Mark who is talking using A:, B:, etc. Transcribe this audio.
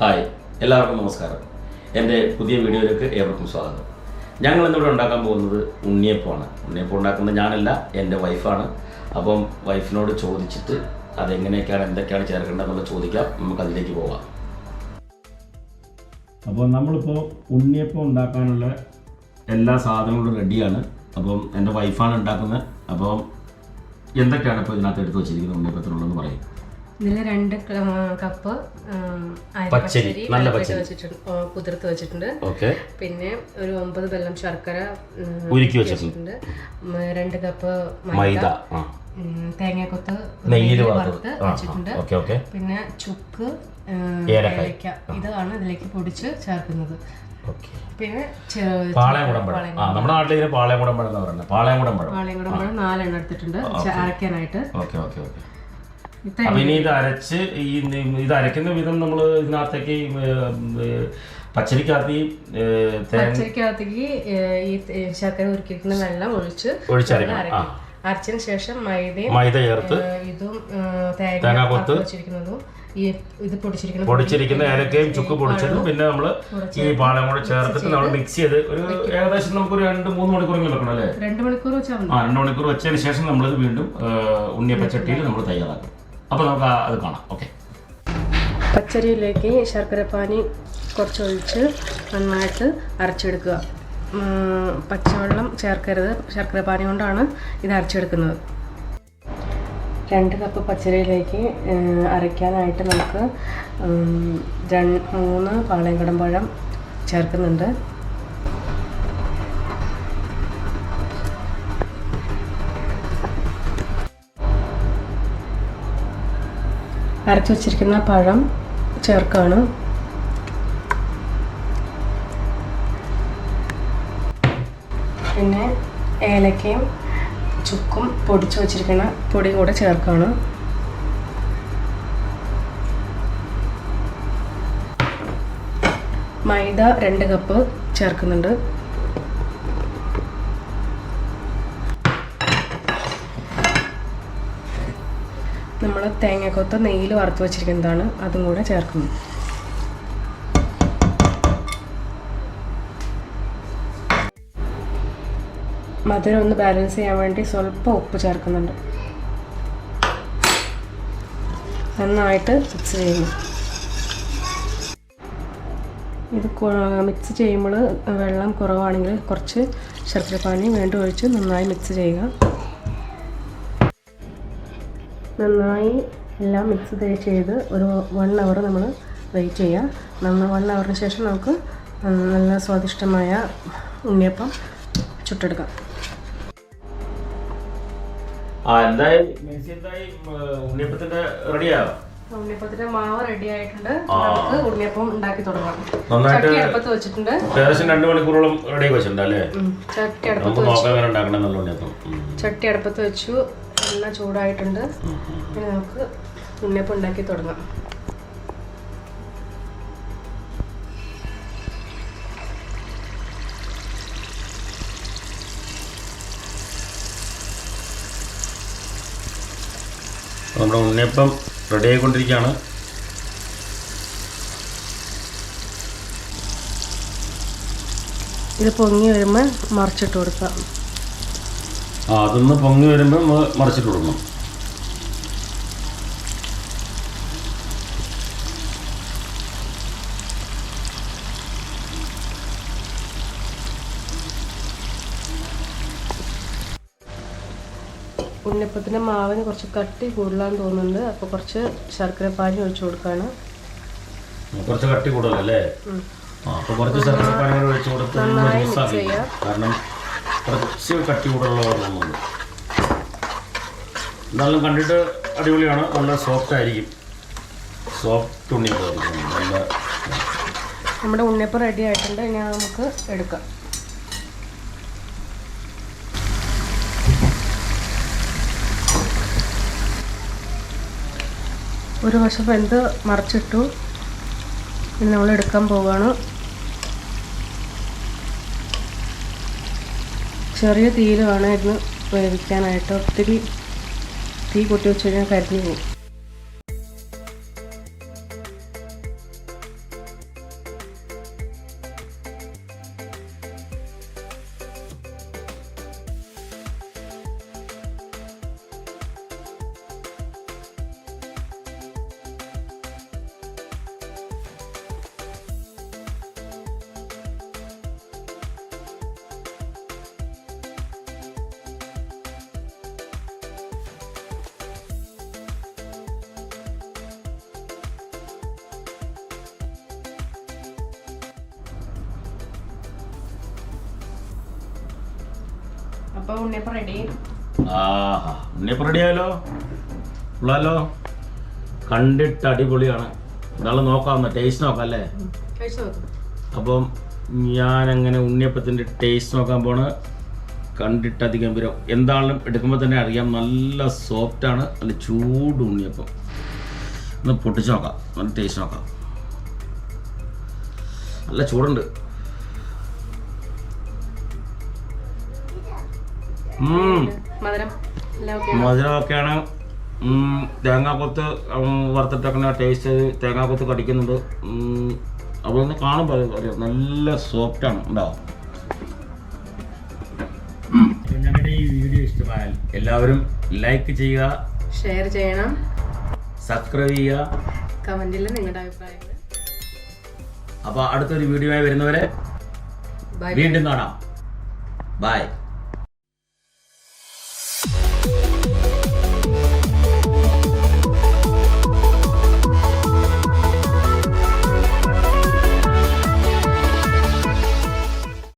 A: Hi, എല്ലാവർക്കും നമസ്കാരം. എൻ്റെ പുതിയ വീഡിയോയിലേക്ക് ഏവർക്കും സ്വാഗതം. ഞങ്ങൾ ഇന്നിവിടെ ഉണ്ടാക്കാൻ പോകുന്നത് ഉണ്ണിയപ്പമാണ്. ഉണ്ണിയപ്പം ഉണ്ടാക്കുന്നത് ഞാനല്ല, എൻ്റെ വൈഫാണ്. അപ്പം വൈഫിനോട് ചോദിച്ചിട്ട് അതെങ്ങനെയൊക്കെയാണ് എന്തൊക്കെയാണ് ചേർക്കേണ്ടതെന്നുള്ളത് ചോദിക്കാം. നമുക്കതിലേക്ക് പോകാം. അപ്പോൾ നമ്മളിപ്പോൾ ഉണ്ണിയപ്പം ഉണ്ടാക്കാനുള്ള എല്ലാ സാധനങ്ങളും റെഡിയാണ്. അപ്പം എൻ്റെ വൈഫാണ് ഉണ്ടാക്കുന്നത്. അപ്പം എന്തൊക്കെയാണ് ഇപ്പോൾ ഇതിനകത്ത് എടുത്ത് വെച്ചിരിക്കുന്നത് ഉണ്ണിയപ്പത്തിനുള്ളതെന്ന് പറയും.
B: ഇതിൽ 2 കപ്പ്
A: പച്ചരി നല്ല പച്ചരി
B: കുതിർത്ത് വെച്ചിട്ടുണ്ട്. പിന്നെ ഒരു 9 വെള്ളം ശർക്കര
A: ഉരുക്കി വെച്ചിട്ടുണ്ട്.
B: 2 കപ്പ്
A: മൈദ,
B: തേങ്ങാക്കൊത്ത്
A: നെയ്യിൽ
B: വറുത്ത് വെച്ചിട്ടുണ്ട്. പിന്നെ ചുക്ക്, ഏലക്ക, ഇതാണ് ഇതിലേക്ക് പൊടിച്ച് ചേർക്കുന്നത്. പിന്നെ
A: പാളയംകുടം പഴം, നമ്മുടെ നാട്ടിൽ പാളയംകുടം പഴം എന്ന് പറയുന്നത്. പാളയംകുടം പഴം
B: 4 എണ്ണം എടുത്തിട്ടുണ്ട് അരയ്ക്കാനായിട്ട്.
A: അപ്പൊ ഇനി ഇത് അരച്ച് ഇത് അരയ്ക്കുന്ന വിധം നമ്മൾ ഇതിനകത്തേക്ക് പച്ചരിക്കകത്ത്
B: ഈ ശർക്കര ഉരുക്കിയിരിക്കുന്ന വെള്ളം ഒഴിച്ചരയ്ക്കണം. അരച്ചതിന് ശേഷം മൈദ ചേർത്ത് ഇതും തേങ്ങാക്കൊത്ത് വെച്ചിരിക്കുന്നതും ഇത്
A: പൊടിച്ചിരിക്കുന്ന ഏലക്കയും ചുക്ക് പൊടിച്ചതും പിന്നെ നമ്മൾ ഈ പാളം കൂടെ ചേർത്തിട്ട് നമ്മൾ മിക്സ് ചെയ്ത് ഒരു ഏകദേശം നമുക്കൊരു 2-3 മണിക്കൂറെങ്കിലും വെക്കണം അല്ലേ?
B: 2 മണിക്കൂർ വെച്ചാൽ
A: 2 മണിക്കൂർ വെച്ചതിന് ശേഷം നമ്മളിത് വീണ്ടും ഉണ്ണിയപ്പച്ചട്ടിയിൽ നമ്മൾ തയ്യാറാക്കും. അപ്പോൾ നമുക്ക് അത് കാണാം. ഓക്കെ.
B: പച്ചരിയിലേക്ക് ശർക്കരപ്പാനി കുറച്ചൊഴിച്ച് നന്നായിട്ട് അരച്ചെടുക്കുക. പച്ചവെള്ളം ചേർക്കരുത്, ശർക്കരപ്പാനി കൊണ്ടാണ് ഇത് അരച്ചെടുക്കുന്നത്. 2 കപ്പ് പച്ചരിയിലേക്ക് അരയ്ക്കാനായിട്ട് നമുക്ക് 3 പാളയംകുടം പഴം ചേർക്കുന്നുണ്ട്. അരച്ചു വച്ചിരിക്കുന്ന പഴം ചേർക്കാണ്. പിന്നെ ഏലക്കയും ചുക്കും പൊടിച്ചു വച്ചിരിക്കുന്ന പൊടി കൂടെ ചേർക്കാണ്. മൈദ 2 കപ്പ് ചേർക്കുന്നുണ്ട്. നമ്മൾ തേങ്ങാക്കൊത്ത് നെയ്യിൽ വറുത്ത് വെച്ചിരിക്കുന്നതാണ്, അതും കൂടെ ചേർക്കുന്നു. മധുരം ഒന്ന് ബാലൻസ് ചെയ്യാൻ വേണ്ടി സ്വല്പം ഉപ്പ് ചേർക്കുന്നുണ്ട്. നന്നായിട്ട് മിക്സ് ചെയ്യുന്നു. ഇത് മിക്സ് ചെയ്യുമ്പോൾ വെള്ളം കുറവാണെങ്കിൽ കുറച്ച് ശർക്കരപ്പാനി വീണ്ടും ഒഴിച്ച് നന്നായി മിക്സ് ചെയ്യുക. നന്നായി എല്ലാം മിക്സ് ചെയ്ത് ഒരു 1 അവർ നമ്മൾ വെയിറ്റ് ചെയ്യുക. 1 അവറിന് ശേഷം നമുക്ക് നല്ല സ്വാദിഷ്ടമായ ഉണ്ണിയപ്പം ചുട്ടെടുക്കാം. ഉണ്ണിയപ്പത്തിന്റെ മാവ് റെഡി ആയിട്ടുണ്ട്. നമുക്ക് ഉണ്ണിയപ്പം ഉണ്ടാക്കി തുടങ്ങാം. ചട്ടി അടുപ്പത്ത് വെച്ചിട്ടുണ്ട്.
A: 2 മണിക്കൂറോളം റെഡി വെച്ചിട്ടുണ്ട് അല്ലേ?
B: ചട്ടി അടുപ്പത്ത് വെച്ചു. എണ്ണ ചൂടായിട്ടുണ്ട്. ഇനി നമുക്ക് ഉണ്ണിയപ്പം ഉണ്ടാക്കി തുടങ്ങാം.
A: നമ്മുടെ ഉണ്ണിയപ്പം റെഡി ആയിക്കൊണ്ടിരിക്കുകയാണ്.
B: ഇത് പൊങ്ങി വരുമ്പോൾ മറിച്ചിട്ട് കൊടുക്കാം.
A: അതൊന്ന് പൊങ്ങി വരുമ്പോൾ മറിച്ചിട്ട് കൊടുക്കണം.
B: ഉണ്ണിയപ്പത്തിൻ്റെ മാവിന് കുറച്ച് കട്ടി കൂടുതലാന്ന് തോന്നുന്നുണ്ട്. അപ്പോൾ കുറച്ച് ശർക്കരപ്പാനി ഒഴിച്ചു കൊടുക്കുകയാണ്.
A: കുറച്ച് കട്ടി കൂടുതലല്ലേ? അപ്പോൾ കുറച്ച് ശർക്കരപ്പാനി ഒഴിച്ചു കൊടുത്ത് കാരണം കുറച്ച് കട്ടി കൂടുതലുള്ള തോന്നുന്നുണ്ട്. എന്നാലും കണ്ടിട്ട് അടിപൊളിയാണ്. നല്ല സോഫ്റ്റ് ആയിരിക്കും. സോഫ്റ്റ് ഉണ്ണിയപ്പം.
B: നമ്മുടെ ഉണ്ണിയപ്പം റെഡി ആയിട്ടുണ്ട്. ഇനി നമുക്ക് എടുക്കാം. ഒരു വശം വെന്ത് മറിച്ചിട്ടു. ഇനി നമ്മൾ എടുക്കാൻ പോവുകയാണ്. ചെറിയ തീയിൽ വേണമായിരുന്നു വേവിക്കാനായിട്ട്. ഒത്തിരി തീ കൂട്ടി വെച്ച് കഴിഞ്ഞാൽ കരിഞ്ഞു പോകും. അപ്പോൾ ഉണ്ണിയപ്പം റെഡി.
A: ആഹാ, ഉണ്ണിയപ്പം റെഡിയായല്ലോ. ഉള്ളല്ലോ, കണ്ടിട്ട് അടിപൊളിയാണ്. ഇതാളെ നോക്കാവുന്ന ടേസ്റ്റ് നോക്കാം അല്ലേ?
B: കഴിച്ചു നോക്കും.
A: അപ്പം ഞാനങ്ങനെ ഉണ്ണിയപ്പത്തിൻ്റെ ടേസ്റ്റ് നോക്കാൻ പോണ്. കണ്ടിട്ട് അതിഗംഭീരം. എന്താണെങ്കിലും എടുക്കുമ്പോൾ തന്നെ അറിയാം, നല്ല സോഫ്റ്റാണ്, നല്ല ചൂട് ഉണ്ണിയപ്പം. ഒന്ന് പൊട്ടിച്ച് നോക്കാം, നല്ല ടേസ്റ്റ് നോക്കാം. നല്ല ചൂടുണ്ട്. മധുരമൊക്കെയാണ്. തേങ്ങാക്കൊത്ത് വറുത്തിട്ടൊക്കെ ടേസ്റ്റ്, തേങ്ങാക്കൊത്ത് കടിക്കുന്നുണ്ട്. അപ്പോൾ ഒന്ന് കാണുമ്പോൾ അറിയാം, നല്ല സോഫ്റ്റാണ്. ഉണ്ടാവും. ഞങ്ങളുടെ ഈ വീഡിയോ ഇഷ്ടമായാൽ എല്ലാവരും ലൈക്ക് ചെയ്യുക,
B: ഷെയർ ചെയ്യണം,
A: സബ്സ്ക്രൈബ് ചെയ്യുക,
B: കമൻറ്റിൽ നിങ്ങളുടെ അഭിപ്രായങ്ങൾ.
A: അപ്പോൾ അടുത്തൊരു വീഡിയോ ആയി വരുന്നവരെ വീണ്ടും കാണാം. ബൈ.